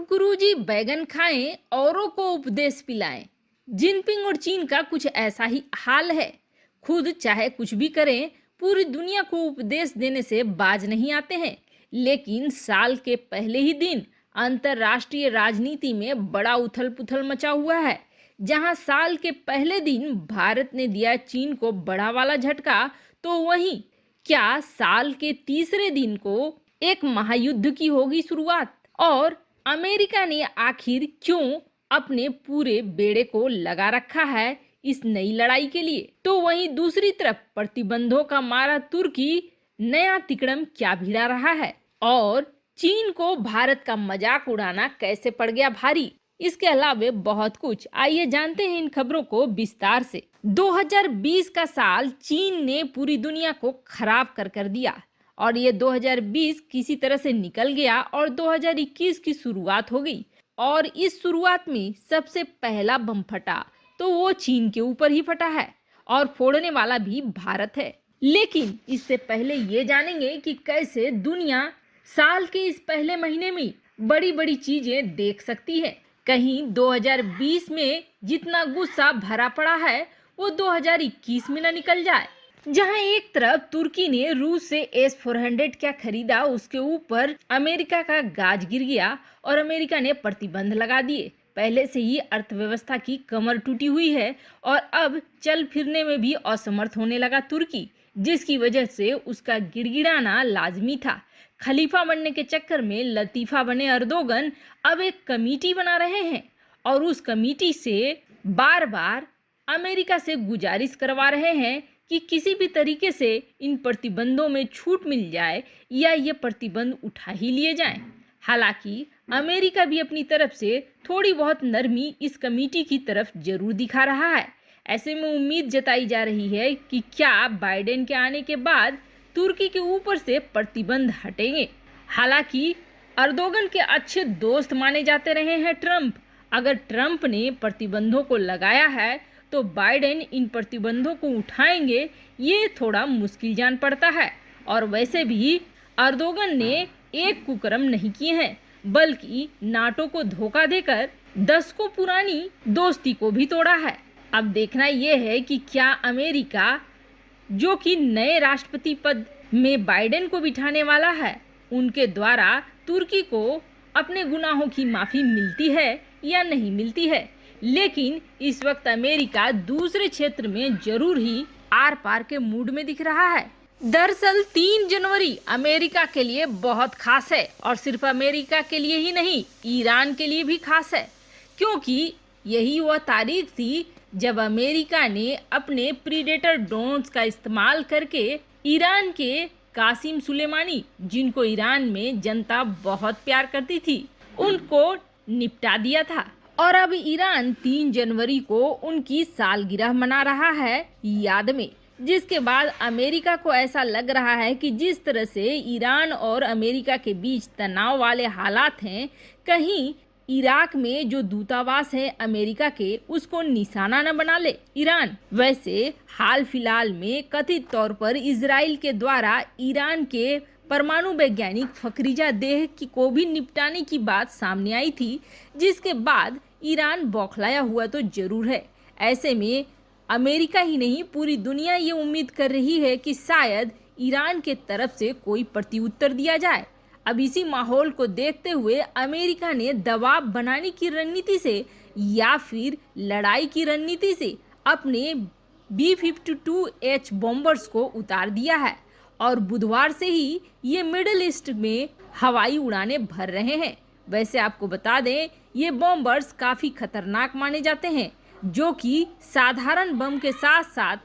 अब गुरुजी बैगन खाएं, औरों को उपदेश पिलाएं। जिनपिंग और चीन का कुछ ऐसा ही हाल है। खुद चाहे कुछ भी करें, पूरी दुनिया को उपदेश देने से बाज नहीं आते हैं। लेकिन साल के पहले ही दिन अंतर्राष्ट्रीय राजनीति में बड़ा उथल पुथल मचा हुआ है। जहां साल के पहले दिन भारत ने दिया चीन को बड़ा वाला झटका, तो वहीं क्या साल के तीसरे दिन को एक महायुद्ध की होगी शुरुआत। और अमेरिका ने आखिर क्यों अपने पूरे बेड़े को लगा रखा है इस नई लड़ाई के लिए। तो वहीं दूसरी तरफ प्रतिबंधों का मारा तुर्की नया तिकड़म क्या भिड़ा रहा है, और चीन को भारत का मजाक उड़ाना कैसे पड़ गया भारी। इसके अलावा बहुत कुछ, आइए जानते हैं इन खबरों को विस्तार से। 2020 का साल चीन ने पूरी दुनिया को खराब कर दिया, और ये 2020 किसी तरह से निकल गया और 2021 की शुरुआत हो गई। और इस शुरुआत में सबसे पहला बम फटा तो वो चीन के ऊपर ही फटा है, और फोड़ने वाला भी भारत है। लेकिन इससे पहले ये जानेंगे कि कैसे दुनिया साल के इस पहले महीने में बड़ी बड़ी चीजें देख सकती है। कहीं 2020 में जितना गुस्सा भरा पड़ा है वो 2021 में न निकल जाए। जहां एक तरफ तुर्की ने रूस से S-400 क्या खरीदा, उसके ऊपर अमेरिका का गाज गिर गया और अमेरिका ने प्रतिबंध लगा दिए। पहले से ही अर्थव्यवस्था की कमर टूटी हुई है और अब चल फिरने में भी असमर्थ होने लगा तुर्की, जिसकी वजह से उसका गिड़गिड़ाना लाजमी था। खलीफा बनने के चक्कर में लतीफा बने अर्दोगन अब एक कमेटी बना रहे हैं और उस कमेटी से बार बार अमेरिका से गुजारिश करवा रहे हैं कि किसी भी तरीके से इन प्रतिबंधों में छूट मिल जाए या ये प्रतिबंध उठा ही लिए जाएं। हालांकि अमेरिका भी अपनी तरफ से थोड़ी बहुत नरमी इस कमेटी की तरफ जरूर दिखा रहा है। ऐसे में उम्मीद जताई जा रही है कि क्या बाइडेन के आने के बाद तुर्की के ऊपर से प्रतिबंध हटेंगे। हालांकि अर्दोगन के अच्छे दोस्त माने जाते रहे हैं ट्रंप। अगर ट्रंप ने प्रतिबंधों को लगाया है तो बाइडेन इन प्रतिबंधों को उठाएंगे, ये थोड़ा मुश्किल जान पड़ता है। और वैसे भी अर्दोगन ने एक कुकर्म नहीं किए हैं, बल्कि नाटो को धोखा देकर दशकों पुरानी दोस्ती को भी तोड़ा है। अब देखना यह है कि क्या अमेरिका, जो कि नए राष्ट्रपति पद में बाइडेन को बिठाने वाला है, उनके द्वारा तुर्की को अपने गुनाहों की माफी मिलती है या नहीं मिलती है। लेकिन इस वक्त अमेरिका दूसरे क्षेत्र में जरूर ही आर पार के मूड में दिख रहा है। दरअसल 3 जनवरी अमेरिका के लिए बहुत खास है, और सिर्फ अमेरिका के लिए ही नहीं, ईरान के लिए भी खास है, क्योंकि यही वह तारीख थी जब अमेरिका ने अपने प्रीडेटर ड्रोन्स का इस्तेमाल करके ईरान के कासिम सुलेमानी, जिनको ईरान में जनता बहुत प्यार करती थी, उनको निपटा दिया था। और अब ईरान 3 जनवरी को उनकी सालगिरह मना रहा है याद में, जिसके बाद अमेरिका को ऐसा लग रहा है कि जिस तरह से ईरान और अमेरिका के बीच तनाव वाले हालात हैं, कहीं इराक में जो दूतावास है अमेरिका के, उसको निशाना न बना ले ईरान। वैसे हाल फिलहाल में कथित तौर पर इजराइल के द्वारा ईरान के परमाणु वैज्ञानिक फखरीजादेह को भी निपटाने की बात सामने आई थी, जिसके बाद ईरान बौखलाया हुआ तो जरूर है। ऐसे में अमेरिका ही नहीं, पूरी दुनिया ये उम्मीद कर रही है कि शायद ईरान के तरफ से कोई प्रत्युत्तर दिया जाए। अब इसी माहौल को देखते हुए अमेरिका ने दबाव बनाने की रणनीति से या फिर लड़ाई की रणनीति से अपने B-52H बॉम्बर्स को उतार दिया है, और बुधवार से ही ये मिडिल ईस्ट में हवाई उड़ानें भर रहे हैं। वैसे आपको बता दें, ये बॉम्बर्स काफ़ी खतरनाक माने जाते हैं, जो कि साधारण बम के साथ साथ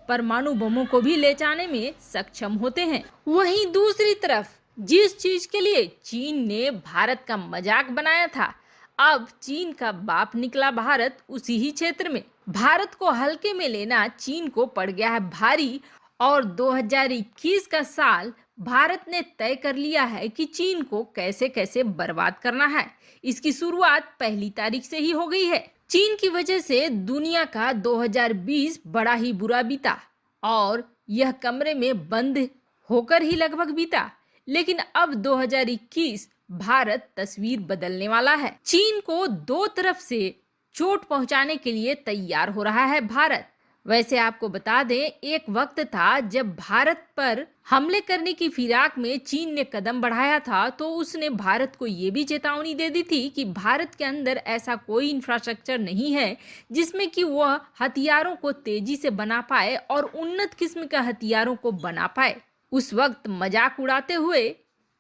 परमाणु बमों को भी ले जाने में सक्षम होते हैं। वहीं दूसरी तरफ जिस चीज के लिए चीन ने भारत का मजाक बनाया था, अब चीन का बाप निकला भारत उसी ही क्षेत्र में। भारत को हल्के में लेना चीन को पड़ गया है भारी, और 2021 का साल भारत ने तय कर लिया है कि चीन को कैसे कैसे बर्बाद करना है। इसकी शुरुआत 1 तारीख से ही हो गई है। चीन की वजह से दुनिया का 2020 बड़ा ही बुरा बीता, और यह कमरे में बंद होकर ही लगभग बीता। लेकिन अब 2021 भारत तस्वीर बदलने वाला है। चीन को दो तरफ से चोट पहुंचाने के लिए तैयार हो रहा है भारत। वैसे आपको बता दें, एक वक्त था जब भारत पर हमले करने की फिराक में चीन ने कदम बढ़ाया था, तो उसने भारत को ये भी चेतावनी दे दी थी कि भारत के अंदर ऐसा कोई इंफ्रास्ट्रक्चर नहीं है जिसमें कि वह हथियारों को तेजी से बना पाए और उन्नत किस्म के हथियारों को बना पाए। उस वक्त मजाक उड़ाते हुए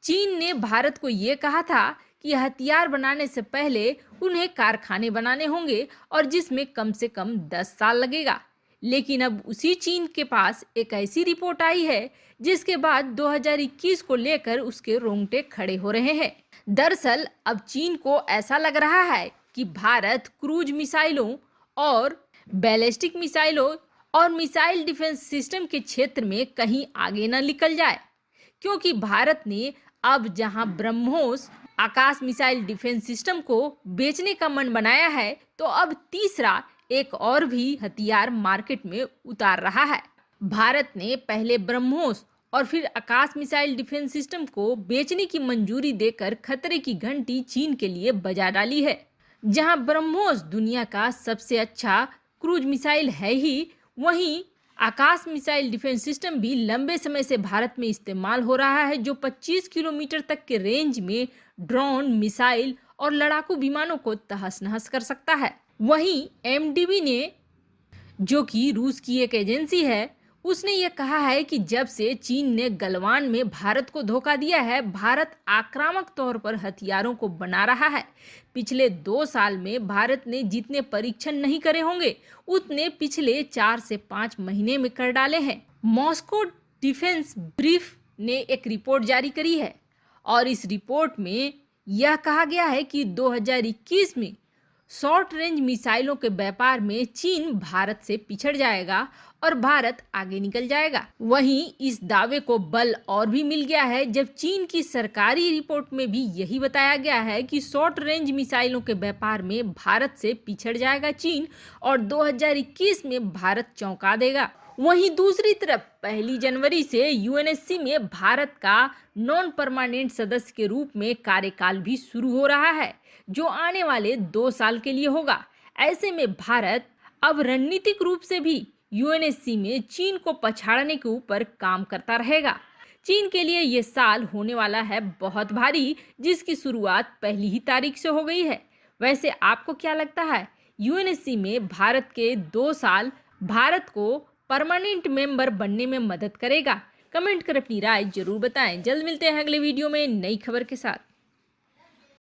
चीन ने भारत को ये कहा था कि हथियार बनाने से पहले उन्हें कारखाने बनाने होंगे और जिसमें कम से कम 10 साल लगेगा। लेकिन अब उसी चीन के पास एक ऐसी रिपोर्ट आई है जिसके बाद 2021 को लेकर उसके रोंगटे खड़े हो रहे हैं। दरअसल अब चीन को ऐसा लग रहा है कि भारत क्रूज मिसाइलों और बैलिस्टिक मिसाइलों और मिसाइल डिफेंस सिस्टम के क्षेत्र में कहीं आगे न निकल जाए, क्योंकि भारत ने अब जहां ब्रह्मोस आकाश मिसाइल डिफेंस सिस्टम को बेचने का मन बनाया है, तो अब तीसरा एक और भी हथियार मार्केट में उतार रहा है। भारत ने पहले ब्रह्मोस और फिर आकाश मिसाइल डिफेंस सिस्टम को बेचने की मंजूरी देकर खतरे की घंटी चीन के लिए बजा डाली है। जहां ब्रह्मोस दुनिया का सबसे अच्छा क्रूज मिसाइल है ही, वहीं आकाश मिसाइल डिफेंस सिस्टम भी लंबे समय से भारत में इस्तेमाल हो रहा है, जो 25 किलोमीटर तक के रेंज में ड्रोन, मिसाइल और लड़ाकू विमानों को तहस नहस कर सकता है। वहीं एमडीबी ने, जो कि रूस की एक एजेंसी है, उसने ये कहा है कि जब से चीन ने गलवान में भारत को धोखा दिया है, भारत आक्रामक तौर पर हथियारों को बना रहा है। पिछले 2 साल में भारत ने जितने परीक्षण नहीं करे होंगे, उतने पिछले 4 से 5 महीने में कर डाले हैं। मॉस्को डिफेंस ब्रीफ ने एक रिपोर्ट जारी करी है और इस रिपोर्ट में यह कहा गया है कि 2021 में शॉर्ट रेंज मिसाइलों के व्यापार में चीन भारत से पिछड़ जाएगा और भारत आगे निकल जाएगा। वहीं इस दावे को बल और भी मिल गया है जब चीन की सरकारी रिपोर्ट में भी यही बताया गया है कि शॉर्ट रेंज मिसाइलों के व्यापार में भारत से पिछड़ जाएगा चीन और 2021 में भारत चौंका देगा। वहीं दूसरी तरफ 1 जनवरी से यूएनएससी में भारत का नॉन परमानेंट सदस्य के रूप में कार्यकाल भी शुरू हो रहा है, जो आने वाले 2 साल के लिए होगा। ऐसे में भारत अब रणनीतिक रूप से भी यूएनएससी में चीन को पछाड़ने के ऊपर काम करता रहेगा। चीन के लिए ये साल होने वाला है बहुत भारी, जिसकी शुरुआत 1 तारीख से हो गई है। वैसे आपको क्या लगता है, यूएनएससी में भारत के 2 साल भारत को परमानेंट मेंबर बनने में मदद करेगा? कमेंट कर अपनी राय जरूर बताएं। जल्द मिलते हैं अगले वीडियो में नई खबर के साथ।